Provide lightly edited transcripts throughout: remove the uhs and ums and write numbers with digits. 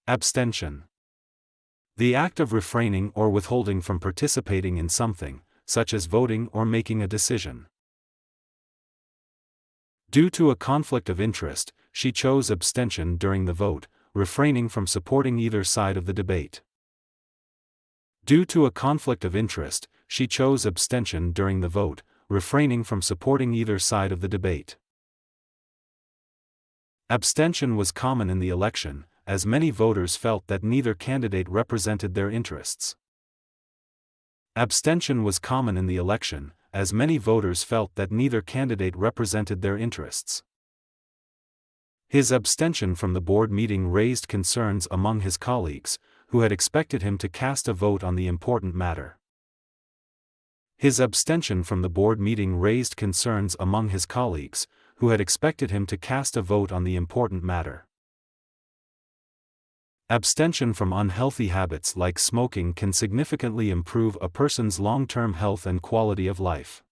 Abstention. The act of refraining or withholding from participating in something, such as voting or making a decision. Due to a conflict of interest, she chose abstention during the vote, refraining from supporting either side of the debate. Due to a conflict of interest, she chose abstention during the vote, refraining from supporting either side of the debate. Abstention was common in the election, as many voters felt that neither candidate represented their interests. Abstention was common in the election, as many voters felt that neither candidate represented their interests. His abstention from the board meeting raised concerns among his colleagues, who had expected him to cast a vote on the important matter. His abstention from the board meeting raised concerns among his colleagues, who had expected him to cast a vote on the important matter. Abstention from unhealthy habits like smoking can significantly improve a person's long-term health and quality of life.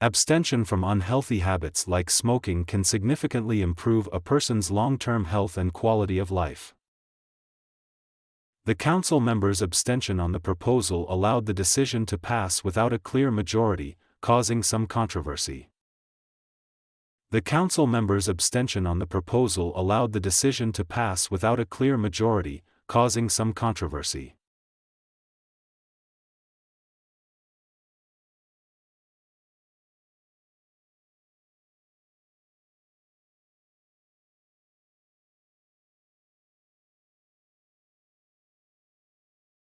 Abstention from unhealthy habits like smoking can significantly improve a person's long-term health and quality of life. The council members' abstention on the proposal allowed the decision to pass without a clear majority, causing some controversy. The council members' abstention on the proposal allowed the decision to pass without a clear majority, causing some controversy.